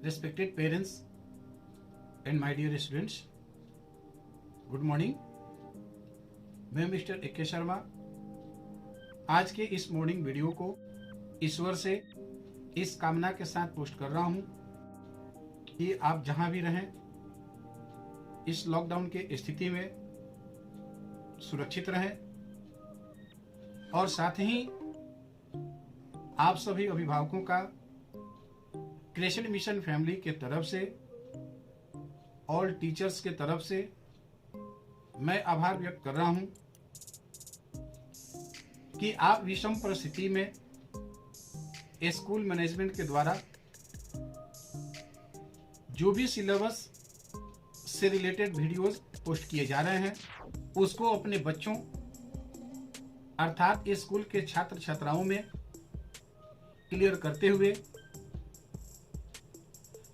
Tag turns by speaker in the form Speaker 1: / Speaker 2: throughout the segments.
Speaker 1: respected parents and my dear students, good morning. मैं mister A के शर्मा आज के इस मॉर्निंग वीडियो को ईश्वर से इस कामना के साथ पोस्ट कर रहा हूं कि आप जहां भी रहें इस लॉकडाउन के स्थिति में सुरक्षित रहें और साथ ही आप सभी अभिभावकों का क्रिएशन मिशन फैमिली के तरफ से ऑल टीचर्स के तरफ से मैं आभार व्यक्त कर रहा हूं कि आप विषम परिस्थिति में स्कूल मैनेजमेंट के द्वारा जो भी सिलेबस से रिलेटेड वीडियोस पोस्ट किए जा रहे हैं उसको अपने बच्चों अर्थात स्कूल के छात्र छात्राओं में क्लियर करते हुए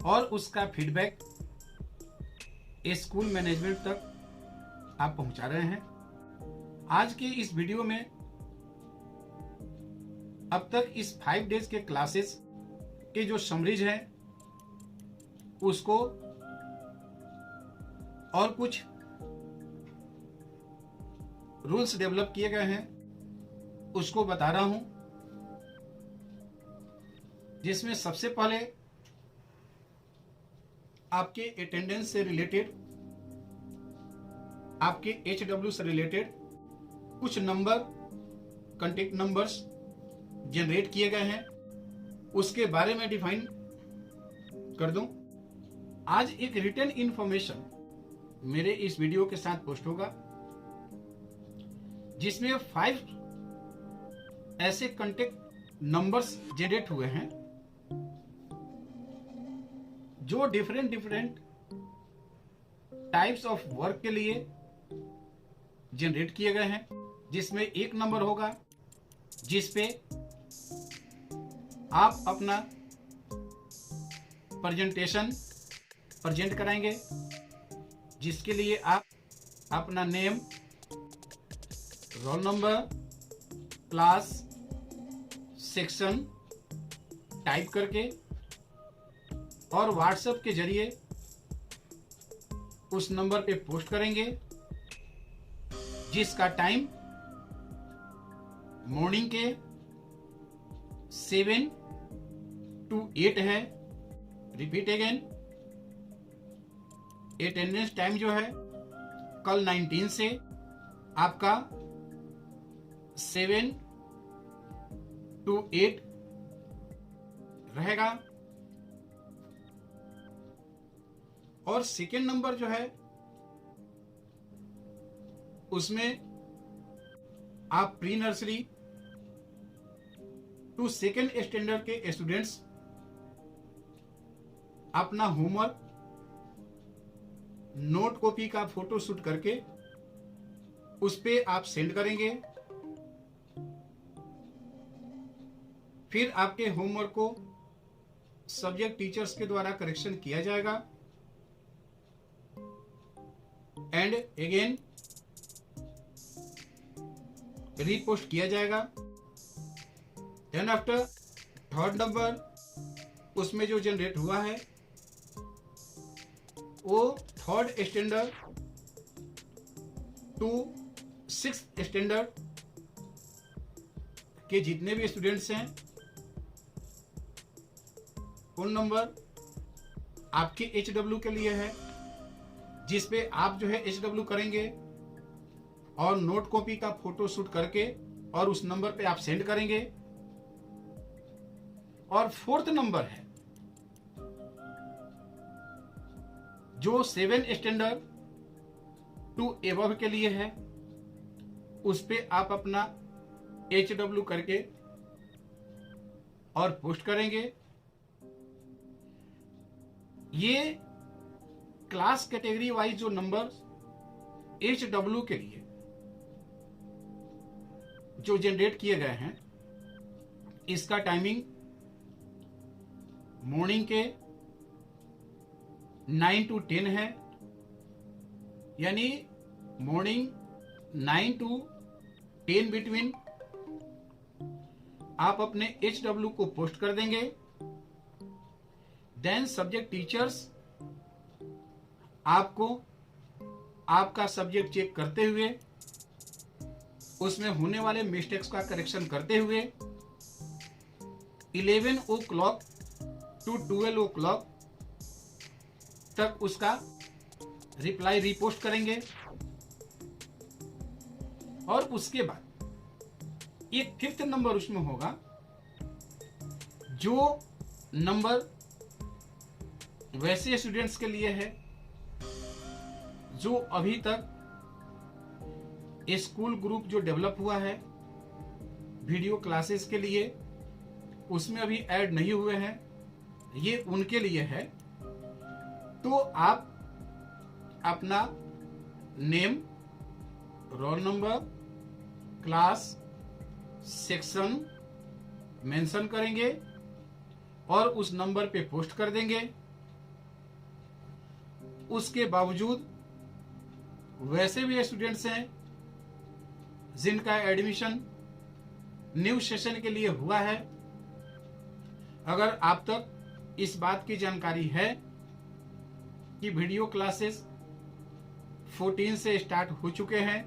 Speaker 1: और उसका फीडबैक स्कूल मैनेजमेंट तक आप पहुंचा रहे हैं। आज के इस वीडियो में अब तक इस 5 डेज के क्लासेस के जो समरीज हैं उसको और कुछ रूल्स डेवलप किए गए हैं उसको बता रहा हूं, जिसमें सबसे पहले आपके अटेंडेंस से रिलेटेड, आपके HW से रिलेटेड कुछ नंबर, कांटेक्ट नंबर्स जनरेट किए गए हैं, उसके बारे में डिफाइन कर दूं। आज एक रिटन इंफॉर्मेशन मेरे इस वीडियो के साथ पोस्ट होगा जिसमें 5 ऐसे कांटेक्ट नंबर्स जनरेट हुए हैं जो डिफरेंट टाइप्स ऑफ वर्क के लिए जनरेट किए गए हैं, जिसमें एक नंबर होगा जिस पे आप अपना प्रेजेंटेशन प्रेजेंट कराएंगे, जिसके लिए आप अपना name, roll number, class, section type करके और व्हाट्सएप के जरिए उस नंबर पे पोस्ट करेंगे, जिसका टाइम मॉर्निंग के 7 to 8 है। रिपीट अगेन, अटेंडेंस टाइम जो है कल 19 से आपका 7 to 8 रहेगा। और सेकेंड नंबर जो है उसमें आप pre nursery to second standard के स्टूडेंट्स अपना होमवर्क नोट कॉपी का फोटो शूट करके उस पे आप सेंड करेंगे। फिर आपके होमवर्क को सब्जेक्ट टीचर्स के द्वारा करेक्शन किया जाएगा एंड अगेन रीपोस्ट किया जाएगा। देन आफ्टर थर्ड नंबर उसमें जो जनरेट हुआ है वो 3rd standard to 6th standard के जितने भी स्टूडेंट्स हैं उन नंबर आपके HW के लिए है, जिस पे आप जो है HW करेंगे और नोट कॉपी का फोटो शूट करके और उस नंबर पे आप सेंड करेंगे। और 4th नंबर है जो 7 स्टैंडर्ड टू एबव के लिए है, उस पे आप अपना HW करके और पोस्ट करेंगे। ये क्लास कैटेगरी वाइज जो नंबर HW के लिए जो जनरेट किए गए हैं, इसका टाइमिंग मॉर्निंग के 9 to 10 है, यानी मॉर्निंग 9 to 10 बिटवीन आप अपने HW को पोस्ट कर देंगे। देन सब्जेक्ट टीचर्स आपको आपका सब्जेक्ट चेक करते हुए, उसमें होने वाले मिस्टेक्स का करेक्शन करते हुए 11 o'clock to 12 o'clock तक उसका रिप्लाई रिपोस्ट करेंगे। और उसके बाद एक 5th नंबर उसमें होगा, जो नंबर वैसे स्टूडेंट्स के लिए है जो अभी तक स्कूल ग्रुप जो डेवलप हुआ है वीडियो क्लासेस के लिए, उसमें अभी ऐड नहीं हुए हैं, ये उनके लिए है। तो आप अपना name, roll number, class, section mention करेंगे और उस नंबर पे पोस्ट कर देंगे। उसके बावजूद वैसे भी स्टूडेंट्स हैं जिनका एडमिशन न्यू सेशन के लिए हुआ है, अगर आप तक इस बात की जानकारी है कि वीडियो क्लासेस 14 से स्टार्ट हो चुके हैं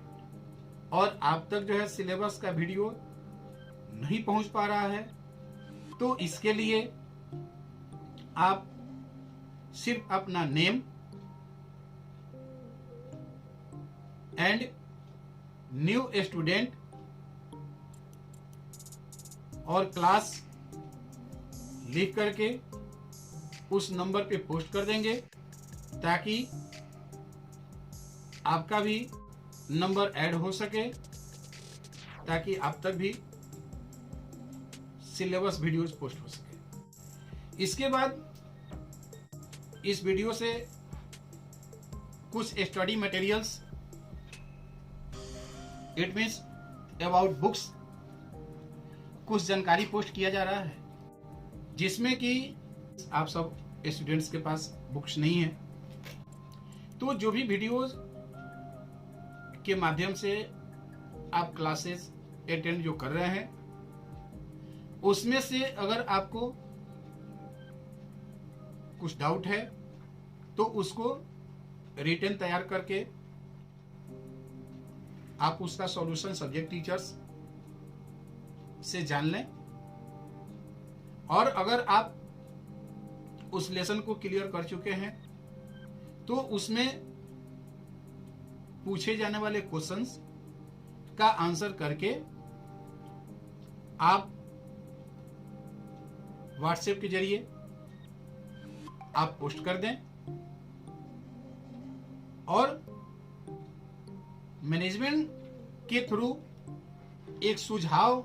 Speaker 1: और आप तक जो है सिलेबस का वीडियो नहीं पहुंच पा रहा है, तो इसके लिए आप सिर्फ अपना नेम एंड न्यू स्टूडेंट और क्लास लिख करके उस नंबर पे पोस्ट कर देंगे, ताकि आपका भी नंबर ऐड हो सके, ताकि आप तक भी सिलेबस वीडियोस पोस्ट हो सके। इसके बाद इस वीडियो से कुछ study materials, it means about books, कुछ जानकारी पोस्ट किया जा रहा है, जिसमें कि आप सब स्टूडेंट्स के पास बुक्स नहीं है, तो जो भी वीडियोस के माध्यम से आप क्लासेस अटेंड जो कर रहे हैं, उसमें से अगर आपको कुछ डाउट है तो उसको रिटन तैयार करके आप उसका सॉल्यूशन सब्जेक्ट टीचर्स से जान लें। और अगर आप उस लेसन को क्लियर कर चुके हैं तो उसमें पूछे जाने वाले क्वेश्चंस का आंसर करके आप व्हाट्सएप के जरिए आप पोस्ट कर दें। और मैनेजमेंट के थ्रू एक सुझाव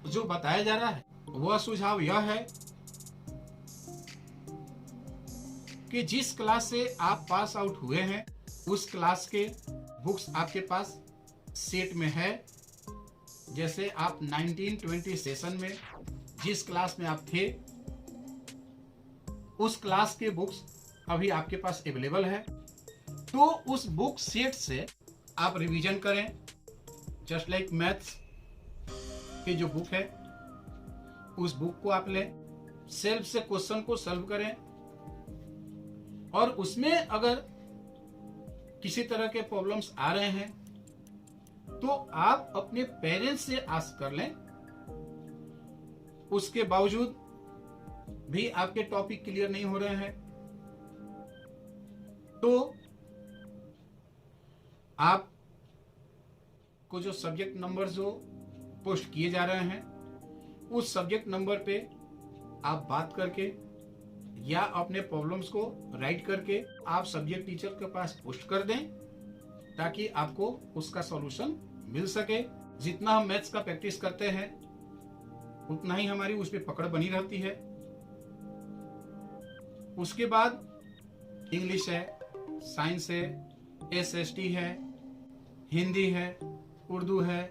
Speaker 1: जो बताया जा रहा है, वह सुझाव यह है कि जिस क्लास से आप पास आउट हुए हैं उस क्लास के बुक्स आपके पास सेट में है। जैसे आप 1920 सेशन में जिस क्लास में आप थे, उस क्लास के बुक्स अभी आपके पास अवेलेबल है, तो उस बुक सेट से आप रिवीजन करें। जस्ट लाइक मैथ्स की जो बुक है, उस बुक को आप लें, सेल्फ से क्वेश्चन को सॉल्व करें, और उसमें अगर किसी तरह के प्रॉब्लम्स आ रहे हैं तो आप अपने पेरेंट्स से आस्क कर लें। उसके बावजूद भी आपके टॉपिक क्लियर नहीं हो रहे हैं तो आप को जो सब्जेक्ट नंबर जो पोस्ट किए जा रहे हैं, उस सब्जेक्ट नंबर पे आप बात करके या अपने प्रॉब्लम्स को राइट करके आप सब्जेक्ट टीचर के पास पोस्ट कर दें, ताकि आपको उसका सॉल्यूशन मिल सके। जितना हम मैथ्स का प्रैक्टिस करते हैं उतना ही हमारी उस पर पकड़ बनी रहती है। उसके बाद इंग्लिश है, साइंस है, एसएसटी है, हिंदी है, उर्दू है,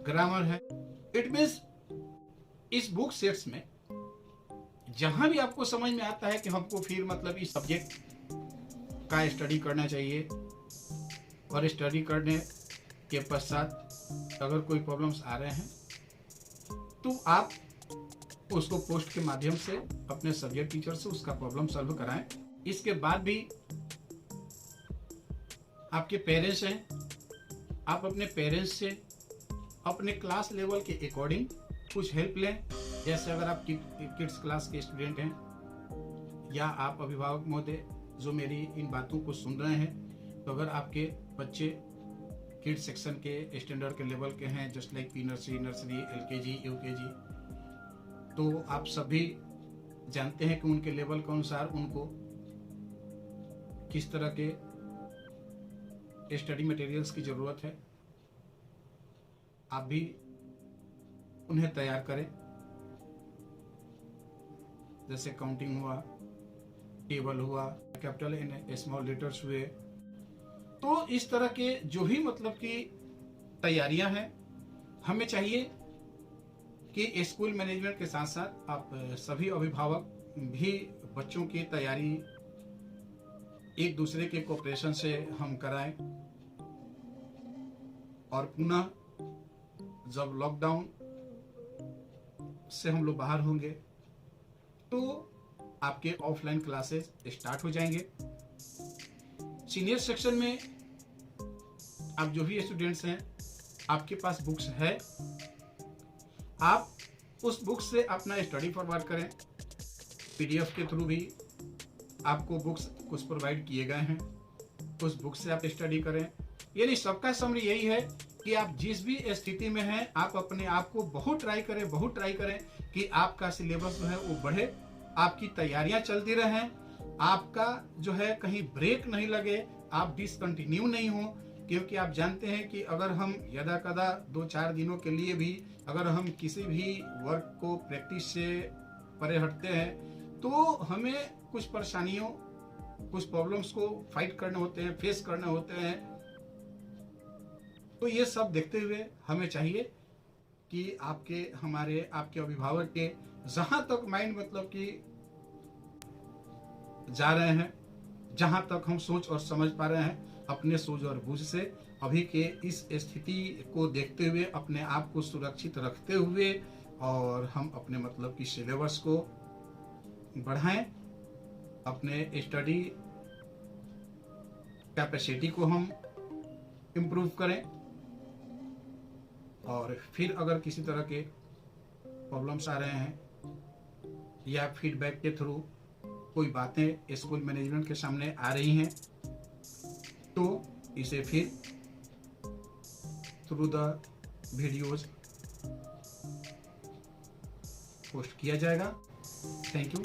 Speaker 1: ग्रामर है। इट मीन्स इस बुक सेट्स में जहां भी आपको समझ में आता है कि हमको फिर मतलब इस सब्जेक्ट का स्टडी करना चाहिए, और स्टडी करने के पश्चात अगर कोई प्रॉब्लम्स आ रहे हैं तो आप उसको पोस्ट के माध्यम से अपने सब्जेक्ट टीचर से उसका प्रॉब्लम सॉल्व कराएं। इसके बाद भी आपके पेरेंट्स हैं, आप अपने पेरेंट्स से अपने क्लास लेवल के अकॉर्डिंग कुछ हेल्प लें। जैसे अगर आप किड्स क्लास के स्टूडेंट हैं या आप अभिभावक महोदय जो मेरी इन बातों को सुन रहे हैं, तो अगर आपके बच्चे किड्स सेक्शन के स्टैंडर्ड के लेवल के हैं, just like pre nursery, nursery, LKG, UKG, तो आप सभी जानते हैं कि उनके लेवल के अनुसार उनको किस तरह के स्टडी मटेरियल्स की जरूरत है। आप भी उन्हें तैयार करें, जैसे काउंटिंग हुआ, टेबल हुआ, कैपिटल एंड स्मॉल लेटर्स हुए। तो इस तरह के जो भी मतलब की तैयारियां हैं, हमें चाहिए कि स्कूल मैनेजमेंट के साथ साथ आप सभी अभिभावक भी बच्चों की तैयारी एक दूसरे के कोऑपरेशन से हम कराएं। और पुनः जब लॉकडाउन से हम लोग बाहर होंगे तो आपके ऑफलाइन क्लासेस स्टार्ट हो जाएंगे। सीनियर सेक्शन में आप जो भी स्टूडेंट्स हैं, आपके पास बुक्स है, आप उस बुक से अपना स्टडी फॉरवर्ड करें। PDF के थ्रू भी आपको बुक्स कुछ प्रोवाइड किए गए हैं, उस बुक से आप स्टडी करें। यानी सबका समरी यही है कि आप जिस भी स्थिति में हैं, आप अपने आप को बहुत ट्राई करें कि आपका सिलेबस जो है वो बढ़े, आपकी तैयारियां चलती रहें, आपका जो है कहीं ब्रेक नहीं लगे, आप डिसकंटिन्यू नहीं हो। क्योंकि आप जानते हैं कि अगर हम यदा कदा 2-4 दिनों के लिए भी अगर हम किसी भी वर्क को प्रैक्टिस से परे हटते हैं तो हमें कुछ परेशानियों, कुछ प्रॉब्लम्स को फाइट करने होते हैं, फेस करने होते हैं। तो ये सब देखते हुए हमें चाहिए कि आपके अभिभावक के जहां तक माइंड मतलब कि जा रहे हैं, जहां तक हम सोच और समझ पा रहे हैं, अपने सूझ और बूझ से अभी के इस स्थिति को देखते हुए अपने आप को सुरक्षित रखते हुए और हम अपने मतलब कि सिलेबस को बढ़ाएं, अपने स्टडी कैपेसिटी को हम इम्प्रूव करें। और फिर अगर किसी तरह के प्रॉब्लम्स आ रहे हैं या फीडबैक के थ्रू कोई बातें स्कूल मैनेजमेंट के सामने आ रही हैं, तो इसे फिर थ्रू द वीडियोज पोस्ट किया जाएगा। Thank you.